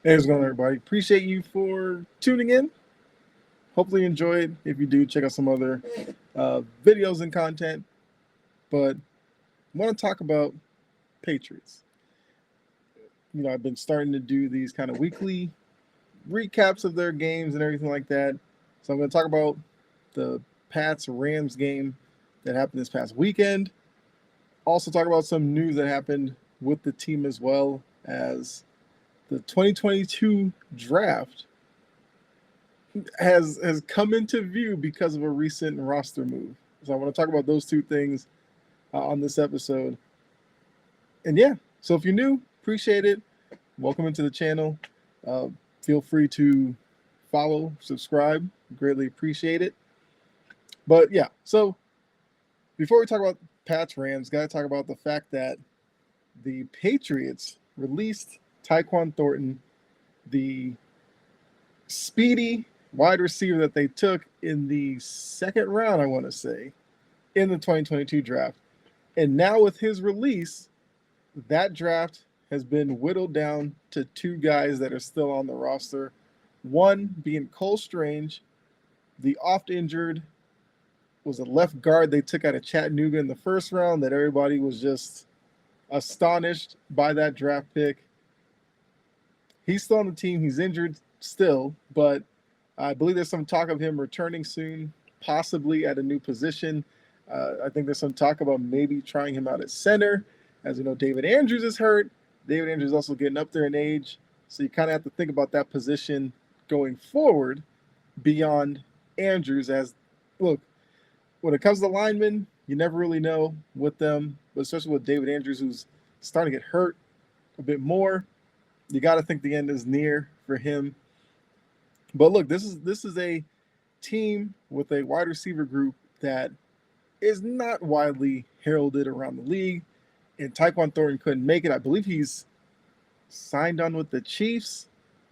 Hey, what's going on, everybody? Appreciate you for tuning in. Hopefully, you enjoyed. If you do, check out some other videos and content. But I want to talk about Patriots. I've been starting to do these kind of weekly recaps of their games and everything like that. So I'm going to talk about the Pats Rams game that happened this past weekend. Also, talk about some news that happened with the team as well as the 2022 draft has come into view because of a recent roster move. So I want to talk about those two things on this episode. And yeah, so if you're new, appreciate it. Welcome into the channel. Uh, feel free to follow, subscribe. Greatly appreciate it. But yeah, so before we talk about Pats Rams, got to talk about the fact that the Patriots released Tyquan Thornton, the speedy wide receiver that they took in the second round, I want to say, in the 2022 draft. And now with his release, that draft has been whittled down to two guys that are still on the roster. One being Cole Strange, the oft injured, was a left guard they took out of Chattanooga in the first round that everybody was just astonished by that draft pick. He's still on the team. He's injured still, but I believe there's some talk of him returning soon, possibly at a new position. I think there's some talk about maybe trying him out at center. As you know, David Andrews is hurt. David Andrews is also getting up there in age. So you kind of have to think about that position going forward beyond Andrews. As look, when it comes to linemen, you never really know with them, but especially with David Andrews, who's starting to get hurt a bit more. You got to think the end is near for him. But look, this is a team with a wide receiver group that is not widely heralded around the league. And Tyquan Thornton couldn't make it. I believe he's signed on with the Chiefs,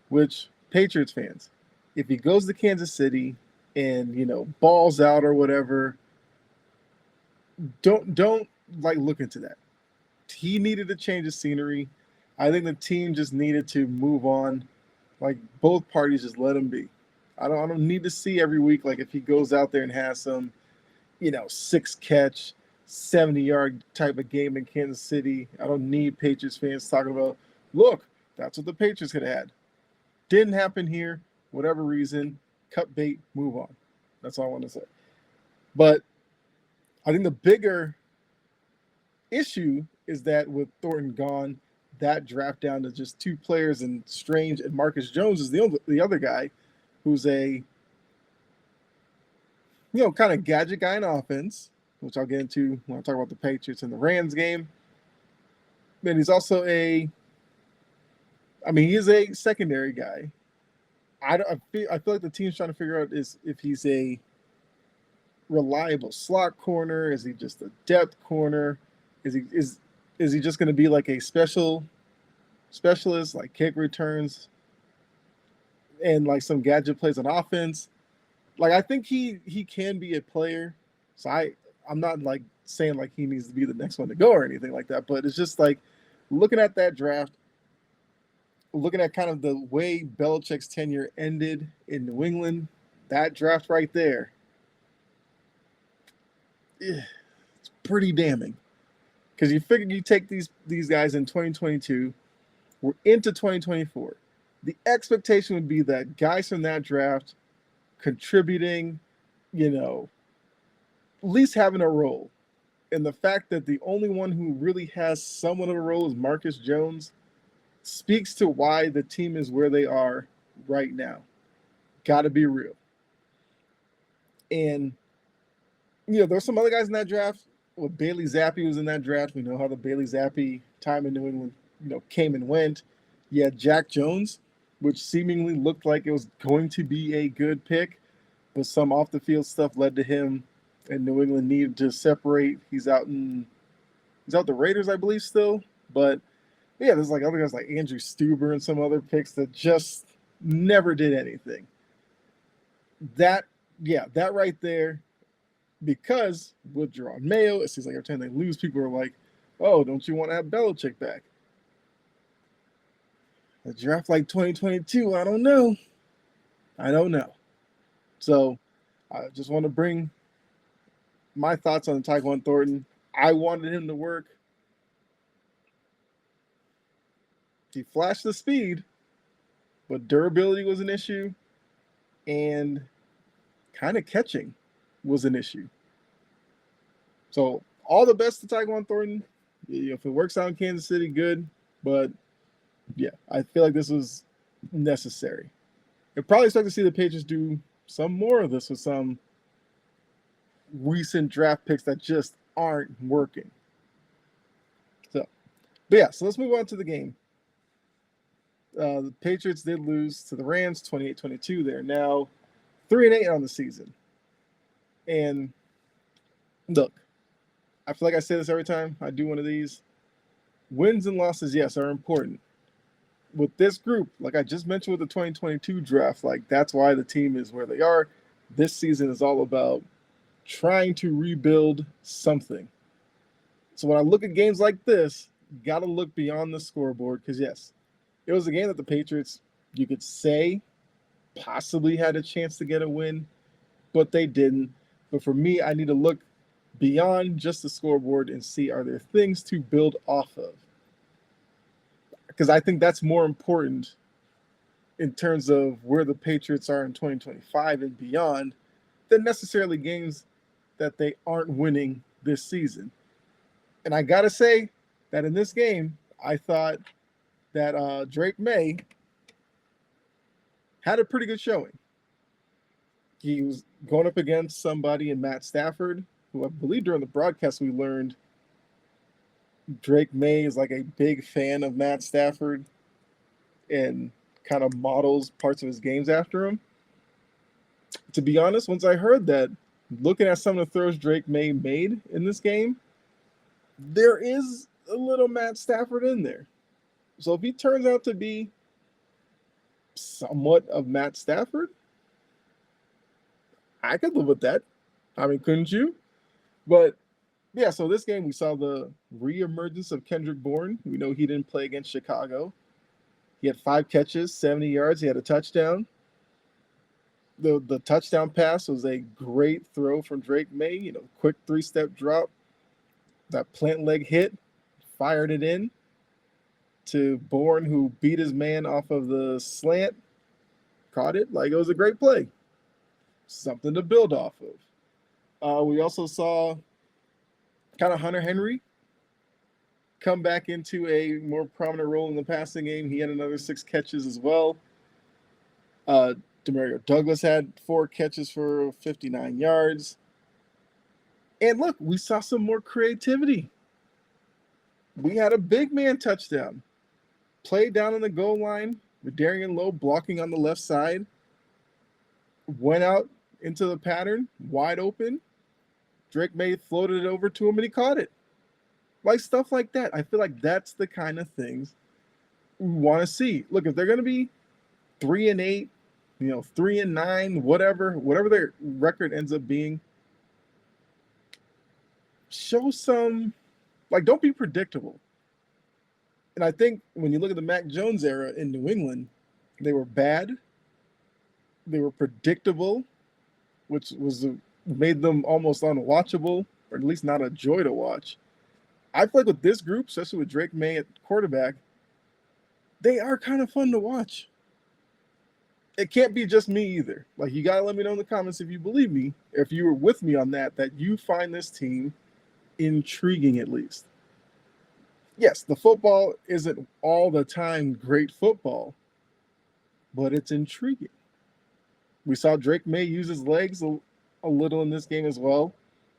which Patriots fans, if he goes to Kansas City and balls out or whatever, don't like look into that. He needed to change the scenery. I think the team just needed to move on. Like both parties, just let him be. I don't need to see every week like if he goes out there and has some, six catch, 70-yard type of game in Kansas City. I don't need Patriots fans talking about, look, that's what the Patriots could have had. Didn't happen here, whatever reason. Cut bait, move on. That's all I want to say. But I think the bigger issue is that with Thornton gone, that draft down to just two players, and Strange and Marcus Jones is the other guy who's a kind of gadget guy in offense, which I'll get into when I talk about the Patriots and the Rams game. And he's also he is a secondary guy. I feel like the team's trying to figure out is if he's a reliable slot corner, is he just a depth corner, is he just going to be like a specialist, like kick returns and like some gadget plays on offense. Like I think he can be a player. So I'm not like saying like he needs to be the next one to go or anything like that. But it's just like looking at that draft, looking at kind of the way Belichick's tenure ended in New England, that draft right there, it's pretty damning. Because you figure you take these guys in 2022, we're into 2024. The expectation would be that guys from that draft contributing, at least having a role. And the fact that the only one who really has somewhat of a role is Marcus Jones speaks to why the team is where they are right now. Got to be real. And, there's some other guys in that draft. Well, Bailey Zappi was in that draft. We know how the Bailey Zappi time in New England, came and went. You had Jack Jones, which seemingly looked like it was going to be a good pick, but some off the field stuff led to him and New England needed to separate. He's out the Raiders, I believe, still. But yeah, there's like other guys like Andrew Stuber and some other picks that just never did anything. That right there, because with Jerome Mayo, it seems like every time they lose, people are like, oh, don't you want to have Belichick back? A draft like 2022, I don't know. So I just want to bring my thoughts on Tyquan Thornton. I wanted him to work. He flashed the speed, but durability was an issue, and kind of catching was an issue. So all the best to Tyquan Thornton. If it works out in Kansas City, good. But yeah, I feel like this was necessary. You'll probably expect to see the Patriots do some more of this with some recent draft picks that just aren't working. So let's move on to the game. The Patriots did lose to the Rams 28-22. They're now 3-8 on the season. And look, I feel like I say this every time I do one of these. Wins and losses, yes, are important. With this group, like I just mentioned with the 2022 draft, like that's why the team is where they are. This season is all about trying to rebuild something. So when I look at games like this, got to look beyond the scoreboard because, yes, it was a game that the Patriots, you could say, possibly had a chance to get a win, but they didn't. But for me, I need to look beyond just the scoreboard and see, are there things to build off of? Because I think that's more important in terms of where the Patriots are in 2025 and beyond than necessarily games that they aren't winning this season. And I got to say that in this game, I thought that Drake May had a pretty good showing. He was going up against somebody in Matt Stafford, who I believe during the broadcast we learned Drake May is like a big fan of Matt Stafford and kind of models parts of his games after him. To be honest, once I heard that, looking at some of the throws Drake May made in this game, there is a little Matt Stafford in there. So if he turns out to be somewhat of Matt Stafford, I could live with that. I mean, couldn't you? But yeah, so this game we saw the reemergence of Kendrick Bourne. We know he didn't play against Chicago. He had 5 catches, 70 yards. He had a touchdown. The touchdown pass was a great throw from Drake May. Quick 3-step drop. That plant leg hit, fired it in to Bourne, who beat his man off of the slant, caught it. Like, it was a great play. Something to build off of. We also saw kind of Hunter Henry come back into a more prominent role in the passing game. He had another 6 catches as well. Demario Douglas had 4 catches for 59 yards. And look, we saw some more creativity. We had a big man touchdown. Played down on the goal line with Darian Lowe blocking on the left side. Went out into the pattern, wide open. Drake May floated it over to him and he caught it. Like stuff like that. I feel like that's the kind of things we want to see. Look, if they're going to be 3-8, 3-9, whatever their record ends up being, show some, like, don't be predictable. And I think when you look at the Mac Jones era in New England, they were bad. They were predictable, which made them almost unwatchable, or at least not a joy to watch. I feel like with this group, especially with Drake May at quarterback, they are kind of fun to watch. It can't be just me either. Like, you got to let me know in the comments if you believe me, if you were with me on that you find this team intriguing at least. Yes, the football isn't all the time great football, but it's intriguing. We saw Drake May use his legs a little in this game as well,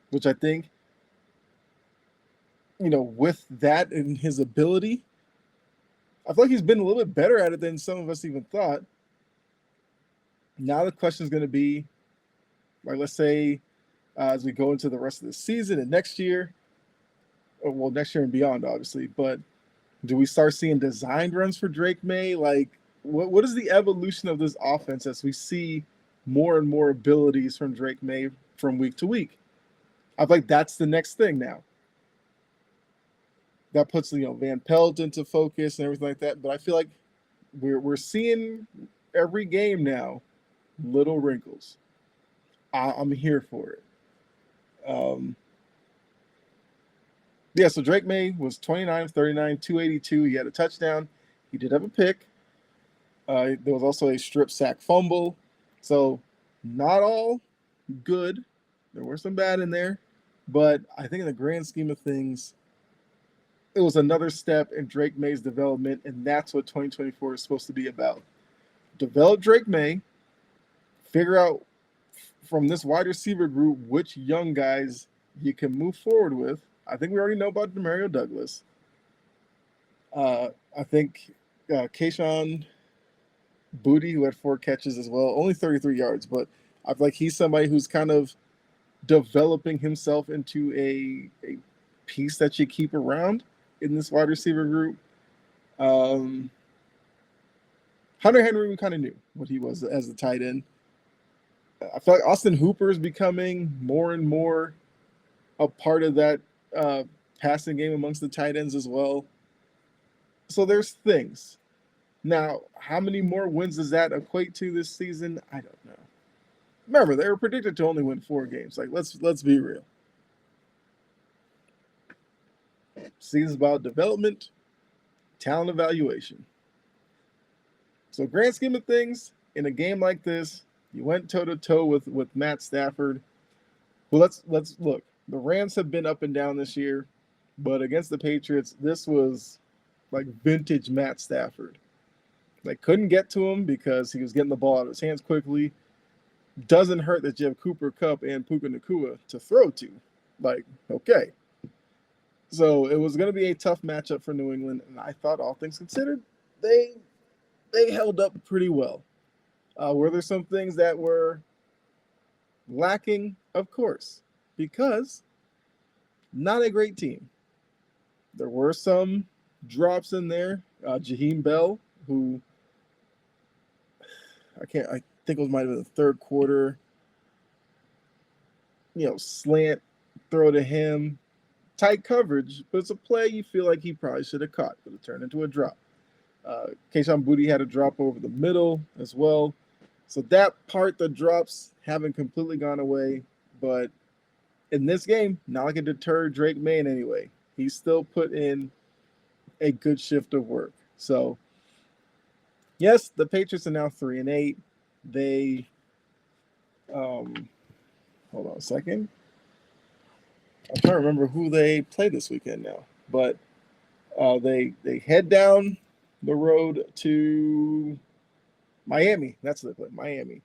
which I think, with that and his ability, I feel like he's been a little bit better at it than some of us even thought. Now the question is going to be, like, let's say as we go into the rest of the season and next year, next year and beyond, obviously, but do we start seeing designed runs for Drake May? Like, what is the evolution of this offense as we see more and more abilities from Drake May from week to week? I feel like that's the next thing now. That puts, Van Pelt into focus and everything like that. But I feel like we're seeing every game now little wrinkles. I'm here for it. Yeah, so Drake May was 29 of 39, 282. He had a touchdown. He did have a pick. There was also a strip sack fumble. So not all good. There were some bad in there. But I think in the grand scheme of things, it was another step in Drake May's development, and that's what 2024 is supposed to be about. Develop Drake May, figure out from this wide receiver group which young guys you can move forward with. I think we already know about Demario Douglas. I think Kayshon Boutte, who had 4 catches as well, only 33 yards, but I feel like he's somebody who's kind of developing himself into a piece that you keep around in this wide receiver group. Hunter Henry, we kind of knew what he was as a tight end. I feel like Austin Hooper is becoming more and more a part of that passing game amongst the tight ends as well. So there's things. Now, how many more wins does that equate to this season? I don't know. Remember, they were predicted to only win 4 games. Like, let's be real. Season's about development, talent evaluation. So, grand scheme of things, in a game like this, you went toe-to-toe with Matt Stafford. Well, let's look. The Rams have been up and down this year, but against the Patriots, this was like vintage Matt Stafford. They couldn't get to him because he was getting the ball out of his hands quickly. Doesn't hurt that you have Cooper Kupp and Puka Nacua to throw to. Like, okay. So it was going to be a tough matchup for New England, and I thought, all things considered, they held up pretty well. Were there some things that were lacking? Of course, because not a great team. There were some drops in there. Jaheim Bell, who I think it might have been the third quarter, slant throw to him, tight coverage, but it's a play you feel like he probably should have caught, but it turned into a drop. Kayshon Boutte had a drop over the middle as well. So that part, the drops haven't completely gone away, but in this game, not like it deterred Drake May in any way. He still put in a good shift of work. So, yes, the Patriots are now 3-8. They, hold on a second. I'm trying to remember who they play this weekend now, but they head down the road to Miami. That's what they play, Miami.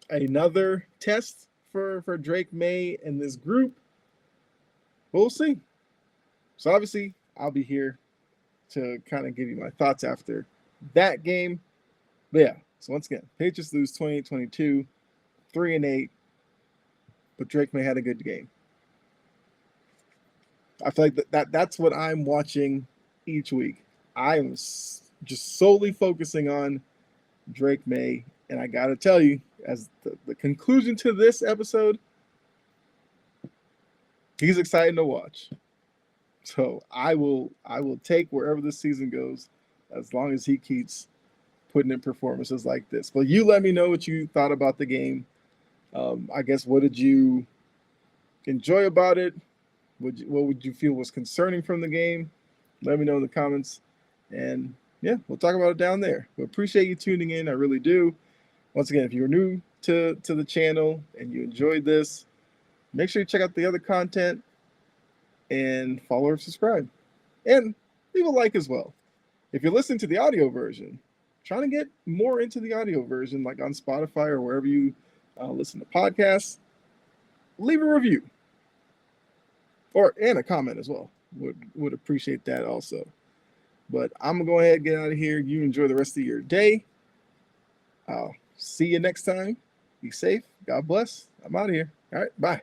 Another test for Drake May and this group. We'll see. So obviously, I'll be here to kind of give you my thoughts after that game. But yeah, so once again, Patriots lose 28-22, 3-8, but Drake May had a good game. I feel like that's what I'm watching each week. I am just solely focusing on Drake May, and I got to tell you, as the conclusion to this episode, he's exciting to watch. So I will take wherever this season goes, as long as he keeps putting in performances like this. But you let me know what you thought about the game. I guess, what did you enjoy about it? What would you feel was concerning from the game? Let me know in the comments. And yeah, we'll talk about it down there. We appreciate you tuning in. I really do. Once again, if you're new to the channel and you enjoyed this, make sure you check out the other content and follow or subscribe. And leave a like as well. If you're listening to the audio version, trying to get more into the audio version, like on Spotify or wherever you listen to podcasts, leave a review and a comment as well. Would appreciate that also. But I'm going to go ahead and get out of here. You enjoy the rest of your day. I'll see you next time. Be safe. God bless. I'm out of here. All right. Bye.